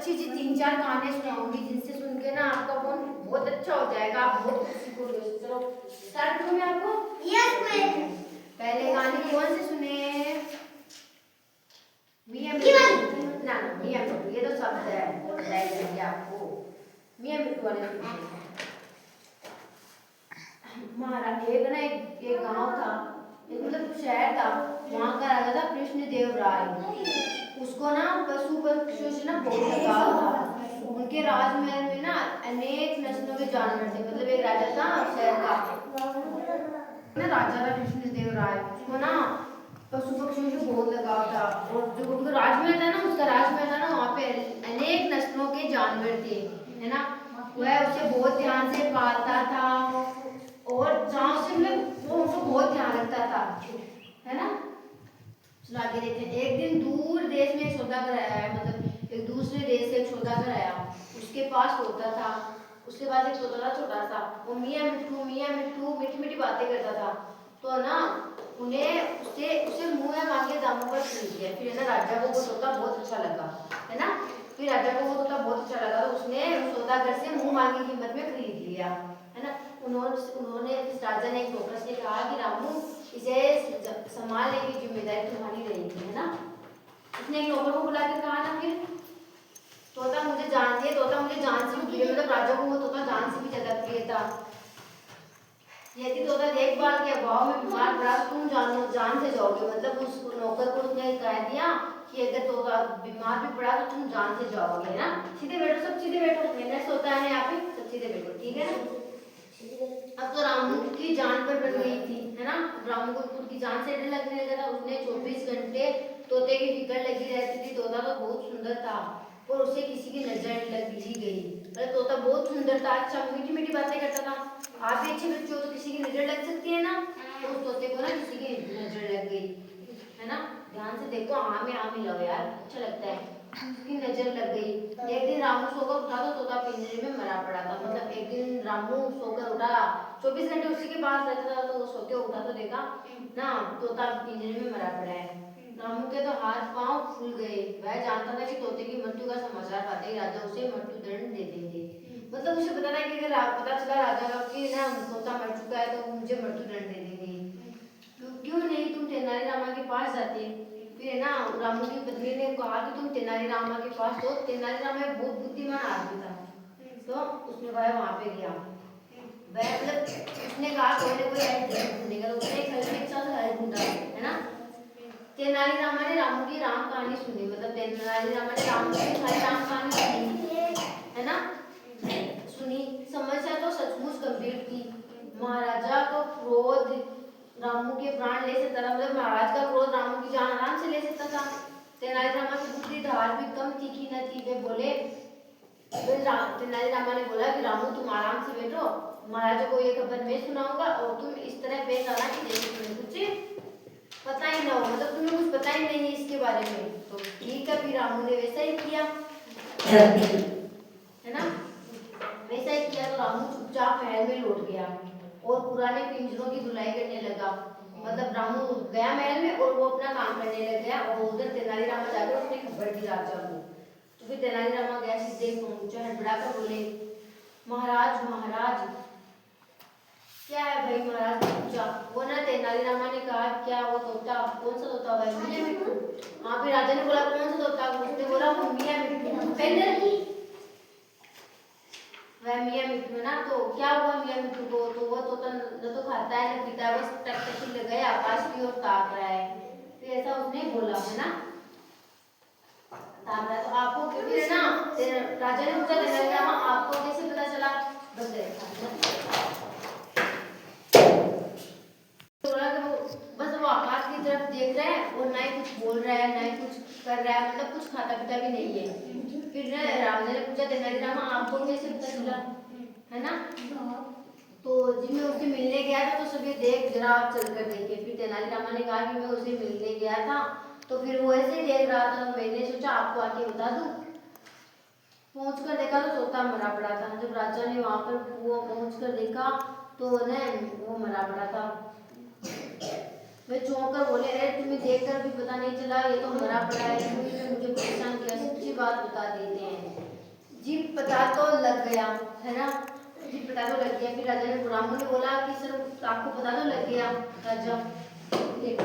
अच्छी अच्छी 3-4 कहानियां सुनाऊंगी जिनसे सुन के ना आपका मन बहुत अच्छा हो जाएगा, आप बहुत कुछ सीखोगे। चलो स्टार्ट करूं मैं आपको? Yes ma'am. पहले कहानी कौन से सुने? मियां मिट्टू। ना मियां मिट्टू, ये तो शब्द है, बताया जाएगा आपको। मियां मिट्टू वाले सुनिए। महाराज एक ना एक गांव था, एक मतलब शहर था, वहां का राजा था कृष्णदेव राय। उसको ना पशु पक्षियों से ना बहुत लगाव था। उनके राजमहल में ना अनेक नस्लों के जानवर थे। मतलब एक राजा था शहर का ना, राजा था कृष्णदेव राय। उसको ना पशु पक्षियों से बहुत लगाव था, और जो उनका राजमहल था ना, उसका राजमहल था ना, वहाँ पे अनेक नस्लों के जानवर थे, है ना। वह उसे बहुत ध्यान से पालता था, और जहाँ से मतलब वो उनको बहुत ध्यान रखता था, है ना। चलो आगे देखते हैं। एक दिन दूर देश में एक सौदागर आया है, मतलब एक दूसरे देश से एक सौदागर आया। उसके पास तोता था, उसके पास एक तोता था छोटा सा। वो मियाँ मिट्टू मीठी मीठी बातें करता था। तो ना उन्हें उसे उसे मुंह में मांगे दामों पर खरीद लिया। फिर है ना राजा को वो तोता बहुत अच्छा लगा, है ना। फिर राजा को वो तोता बहुत अच्छा लगा, तो उसने सौदागर से मुंह मांगी कीमत में खरीद लिया, है ना। उन्होंने राजा ने एक नौकर से कहा कि रामू, इसे संभालने की जिम्मेदारी तुम्हारी रहेगी, है ना। उसने एक नौकर को बुला के कहा ना, फिर तोता मुझे जान से भी प्रिय, मतलब राजा को वो तोता जान से भी ज्यादा प्रिय था। यदि तोता देखभाल के अभाव में बीमार पड़ा तो तुम जान से जाओगे। मतलब उस नौकर को उसने कह दिया कि अगर तोता बीमार भी पड़ा तो तुम जान से जाओगे, है ना। सीधे बैठो, सब सीधे बैठो, मेहनत होता है यहाँ पे, सब सीधे बैठो, ठीक है ना। अब तो रामू की जान पर बन गई थी, है ना। रामू को खुद की जान से डर लगने लगा था। उसने 24 घंटे तोते की फिक्र लगी रहती थी। तोता तो बहुत सुंदर था, और उसे किसी की नजर लग ही गई। अरे तोता बहुत सुंदर था, अच्छा मीठी मीठी बातें करता था। आप भी अच्छे बच्चे हो तो किसी की नजर लग सकती है ना। तो उस तोते को ना किसी की नजर लग गई, है ना। ध्यान से देखो, हाँ में हाँ मिलाओ यार, अच्छा लगता है। उसकी नजर लग गई। एक दिन रामू सोकर उठा तो तोता पिंजरे में मरा पड़ा था। मतलब एक दिन रामू सोकर उठा, 24 घंटे उसी के पास रहता था, तो वो सो के उठा तो देखा ना तोता पिंजरे में मरा पड़ा है। रामू के तो हाथ पांव फूल गए। वह जानता था कि तोते की मृत्यु का समाचार पाते ही राजा उसे मृत्यु दंड दे देंगे। मतलब उसे पता था कि अगर पता चला राजा का कि ना तोता मर चुका है तो मुझे मृत्यु दंड दे देंगे। क्यों नहीं तुम तेनालीरामा के पास जाते। फिर ना रामू की पत्नी ने कहा कि तुम तेनालीरामा के पास, तो तेनालीरामा एक बहुत बुद्धिमान आदमी था, तो उसने वहां पे गया। वह मतलब उसने कहा कोई ना कोई हेल्प ढूंढेगा, तो उसने एक हेल्प के साथ हेल्प ढूंढा, है ना। तेनालीरामा ने रामू की राम कहानी सुनी। मतलब तेनालीरामा ने रामू की सारी राम कहानी सुनी, है ना। सुनी। समस्या तो सचमुच गंभीर थी। महाराजा को क्रोध रामू के प्राण ले सकता था। मतलब महाराज का क्रोध रामू की जान आराम से ले सकता था। तेनालीरामा की बुद्धि धार भी कम तीखी न थी। वे बोले, तेनालीरामा ने बोला कि रामू तुम आराम से बैठो, महाराजा को ये खबर मैं सुनाऊंगा, और तुम इस तरह पेश आना कि जैसे तुम्हें कुछ पता ही ना हो, मतलब तुम्हें कुछ पता ही नहीं है इसके बारे में। तो ठीक है, फिर रामू ने वैसा ही किया, है ना। वैसा ही किया। तो रामू चुपचाप महल में लौट गया और पुराने पिंजरों की धुलाई करने लगा। मतलब रामू गया महल में और वो अपना काम करने लग गया, और उधर तेनालीरामा जाकर उसने खबर दी राजा को। तो फिर तेनालीरामा गया, सीधे पहुंचा, हड़बड़ाकर बोले, महाराज महाराज। क्या है भाई? महाराज ने पूछा। वो ना तेनालीरामा ने कहा, क्या वो तोता? कौन सा तोता? भाई मियां मिट्टू। हाँ, फिर राजा ने बोला कौन सा तोता? उसने बोला वो मियां मिट्टू। पहले वह मियां मिट्टू है ना, तो क्या हुआ मियां मिट्टू को? तो वो तोता न तो खाता है न पीता है, बस टकटकी लगाए आकाश की ओर ताक रहा है। फिर ऐसा उसने बोला, है ना, ताक रहा है। तो आपको फिर है ना, राजा ने पूछा तेनालीरामा आपको कैसे पता चला? बस वो आकाश की तरफ देख रहा है और ना ही कुछ बोल रहा है ना ही कुछ कर रहा है, मतलब कुछ खाता पीता भी नहीं है। फिर ना राजा ने पूछा तेनालीरामा आपको कैसे पता चला, है ना। तो जब मैं उससे मिलने गया था तो सब ये देख, जरा आप चल कर देखिए। फिर तेनालीरामा ने कहा कि मैं उसे मिलने गया था तो फिर वो ऐसे ही देख रहा था, तो मैंने सोचा आपको आके बता दूं। पहुंच कर देखा तो तोता मरा पड़ा था। जब राजा ने वहां पर वो पहुंच कर देखा तो ना वो मरा पड़ा था। वे चौंक कर बोले, अरे तुम्हें देखकर भी पता नहीं चला, ये तो मरा पड़ा है, मुझे परेशान किया। सच्ची बात बता देते हैं। जी पता तो लग गया है ना, जी पता तो लग गया। फिर राजा ने ब्राह्मण ने बोला कि सर आपको पता तो लग गया। राजा देखो